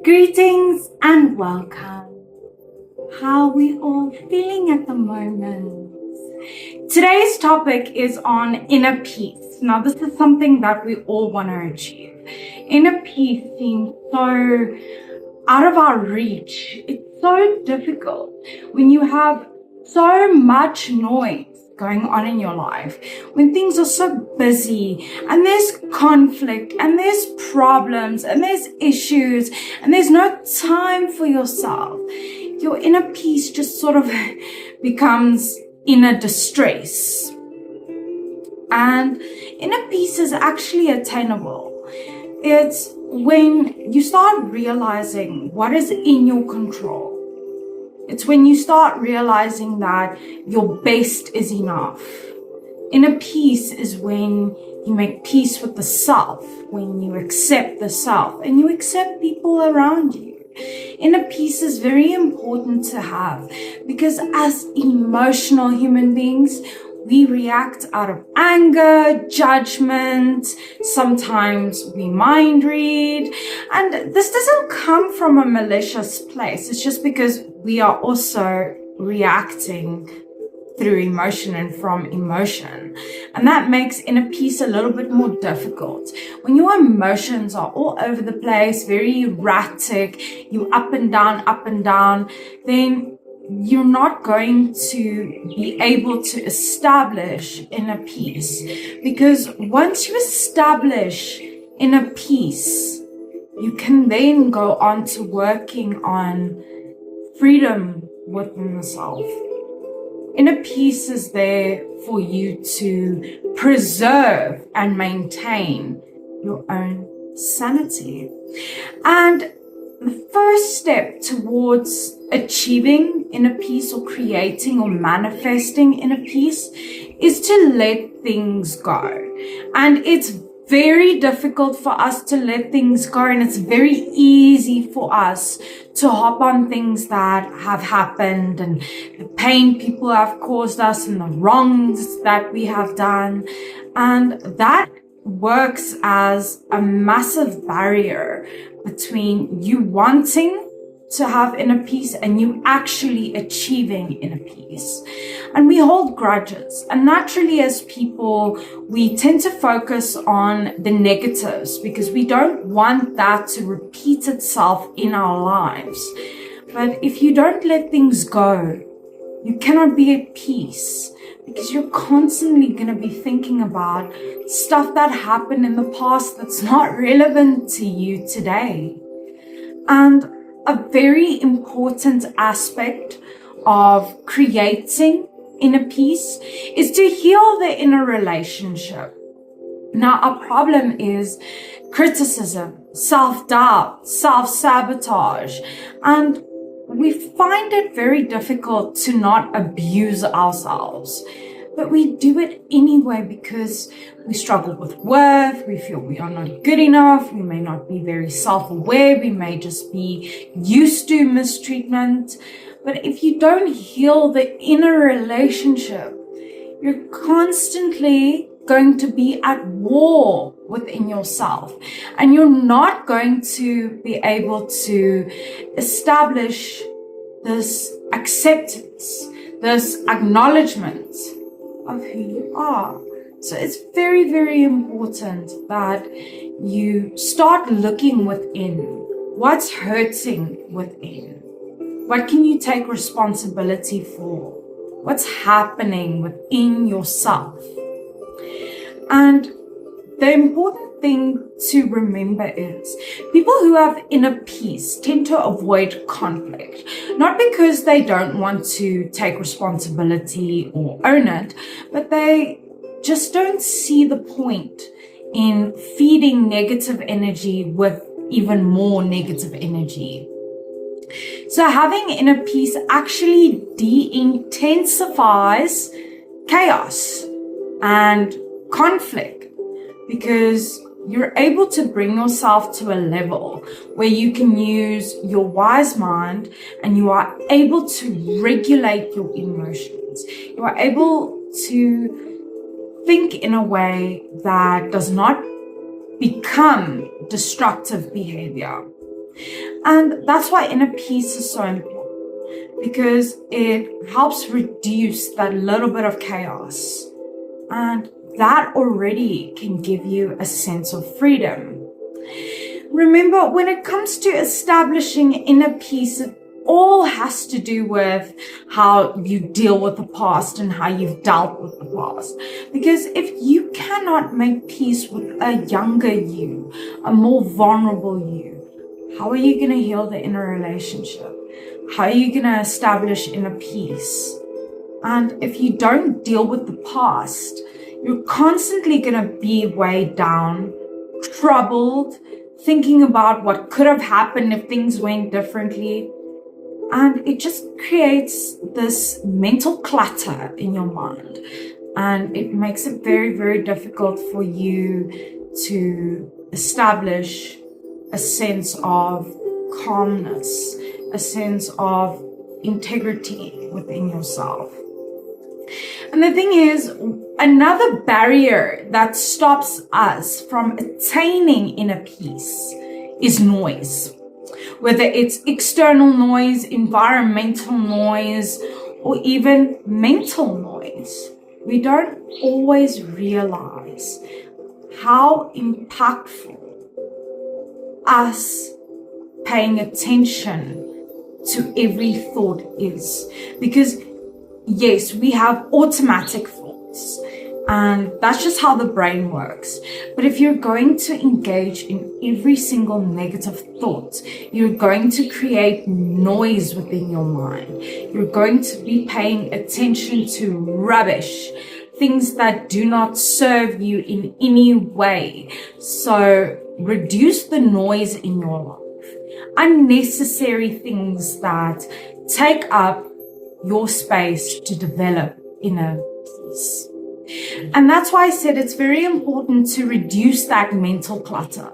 Greetings and welcome. How are we all feeling at the moment? Today's topic is on inner peace. Now, this is something that we all want to achieve. Inner peace seems so out of our reach. It's so difficult when you have so much noise going on in your life, when things are so busy and there's conflict and there's problems and there's issues and there's no time for yourself. Your inner peace just sort of becomes inner distress. And inner peace is actually attainable. It's when you start realizing what is in your control. It's when you start realizing that your best is enough. Inner peace is when you make peace with the self, when you accept the self and you accept people around you. Inner peace is very important to have because as emotional human beings, we react out of anger, judgment, sometimes we mind read. And this doesn't come from a malicious place. It's just because we are also reacting through emotion and from emotion. And that makes inner peace a little bit more difficult. When your emotions are all over the place, very erratic, you up and down, then you're not going to be able to establish inner peace. Because once you establish inner peace, you can then go on to working on freedom within the self. Inner peace is there for you to preserve and maintain your own sanity. And the first step towards achieving inner peace or creating or manifesting inner peace is to let things go. And it's very difficult for us to let things go, and it's very easy for us to hop on things that have happened and the pain people have caused us and the wrongs that we have done. And that works as a massive barrier between you wanting to have inner peace and you actually achieving inner peace. And we hold grudges. And naturally as people, we tend to focus on the negatives because we don't want that to repeat itself in our lives. But if you don't let things go, you cannot be at peace because you're constantly going to be thinking about stuff that happened in the past that's not relevant to you today. And a very important aspect of creating inner peace is to heal the inner relationship. Now, our problem is criticism, self-doubt, self-sabotage, and we find it very difficult to not abuse ourselves. But we do it anyway because we struggle with worth, we feel we are not good enough, we may not be very self-aware, we may just be used to mistreatment. But if you don't heal the inner relationship, you're constantly going to be at war within yourself. And you're not going to be able to establish this acceptance, this acknowledgement of who you are. So it's very, very important that you start looking within. What's hurting within? What can you take responsibility for? What's happening within yourself? And the important thing to remember is people who have inner peace tend to avoid conflict, not because they don't want to take responsibility or own it, but they just don't see the point in feeding negative energy with even more negative energy. So having inner peace actually de-intensifies chaos and conflict because you're able to bring yourself to a level where you can use your wise mind and you are able to regulate your emotions. You are able to think in a way that does not become destructive behavior. And that's why inner peace is so important, because it helps reduce that little bit of chaos. And that already can give you a sense of freedom. Remember, when it comes to establishing inner peace, it all has to do with how you deal with the past and how you've dealt with the past. Because if you cannot make peace with a younger you, a more vulnerable you, how are you going to heal the inner relationship? How are you going to establish inner peace? And if you don't deal with the past, you're constantly going to be weighed down, troubled, thinking about what could have happened if things went differently. And it just creates this mental clutter in your mind. And it makes it very, very difficult for you to establish a sense of calmness, a sense of integrity within yourself. And the thing is, another barrier that stops us from attaining inner peace is noise. Whether it's external noise, environmental noise, or even mental noise, we don't always realize how impactful us paying attention to every thought is. Because yes, we have automatic thoughts, and that's just how the brain works. But if you're going to engage in every single negative thought, you're going to create noise within your mind. You're going to be paying attention to rubbish, things that do not serve you in any way. So reduce the noise in your life. Unnecessary things that take up your space to develop inner peace. And that's why I said it's very important to reduce that mental clutter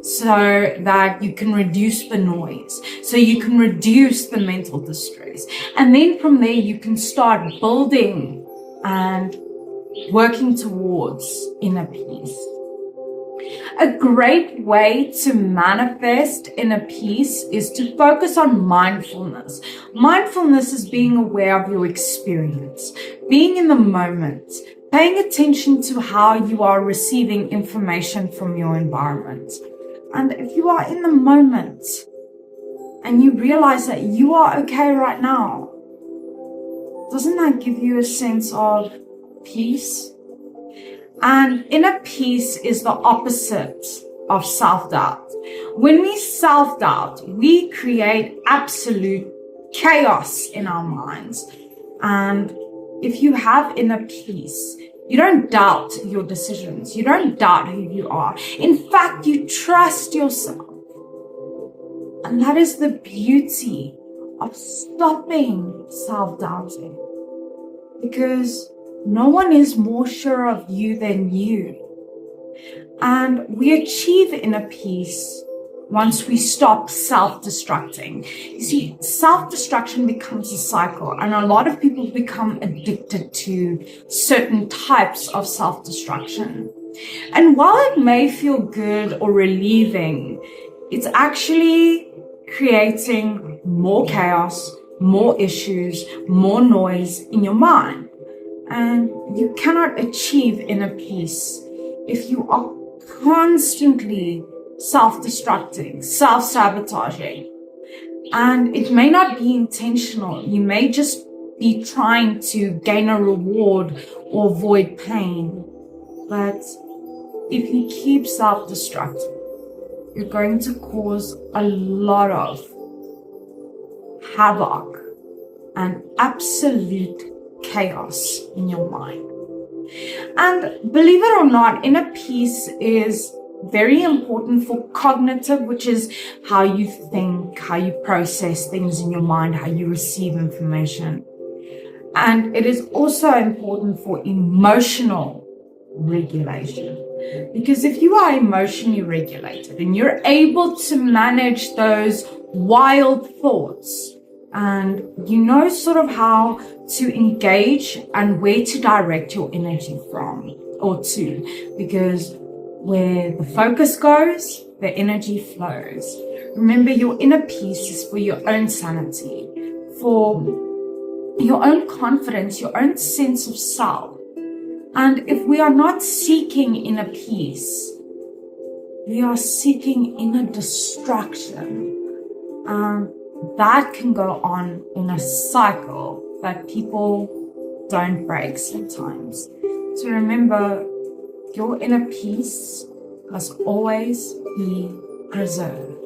so that you can reduce the noise, so you can reduce the mental distress. And then from there, you can start building and working towards inner peace. A great way to manifest inner peace is to focus on mindfulness. Mindfulness is being aware of your experience, being in the moment, paying attention to how you are receiving information from your environment. And if you are in the moment and you realize that you are okay right now, doesn't that give you a sense of peace? And inner peace is the opposite of self-doubt. When we self-doubt, we create absolute chaos in our minds. And if you have inner peace, you don't doubt your decisions. You don't doubt who you are. In fact, you trust yourself. And that is the beauty of stopping self-doubting. Because no one is more sure of you than you. And we achieve inner peace once we stop self-destructing. You see, self-destruction becomes a cycle, and a lot of people become addicted to certain types of self-destruction. And while it may feel good or relieving, it's actually creating more chaos, more issues, more noise in your mind. And you cannot achieve inner peace if you are constantly self-destructing, self-sabotaging. And it may not be intentional. You may just be trying to gain a reward or avoid pain. But if you keep self-destructing, you're going to cause a lot of havoc and absolute chaos in your mind. And believe it or not, inner peace is very important for cognitive, which is how you think, how you process things in your mind, how you receive information. And it is also important for emotional regulation. Because if you are emotionally regulated and you're able to manage those wild thoughts, and you know sort of how to engage and where to direct your energy from or to, because where the focus goes, the energy flows. Remember, your inner peace is for your own sanity, for your own confidence, your own sense of self. And if we are not seeking inner peace, we are seeking inner destruction. And that can go on in a cycle that people don't break sometimes. So remember, your inner peace must always be preserved.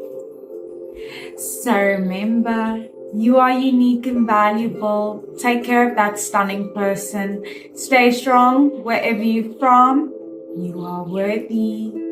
So remember, you are unique and valuable. Take care of that stunning person. Stay strong wherever you're from. You are worthy.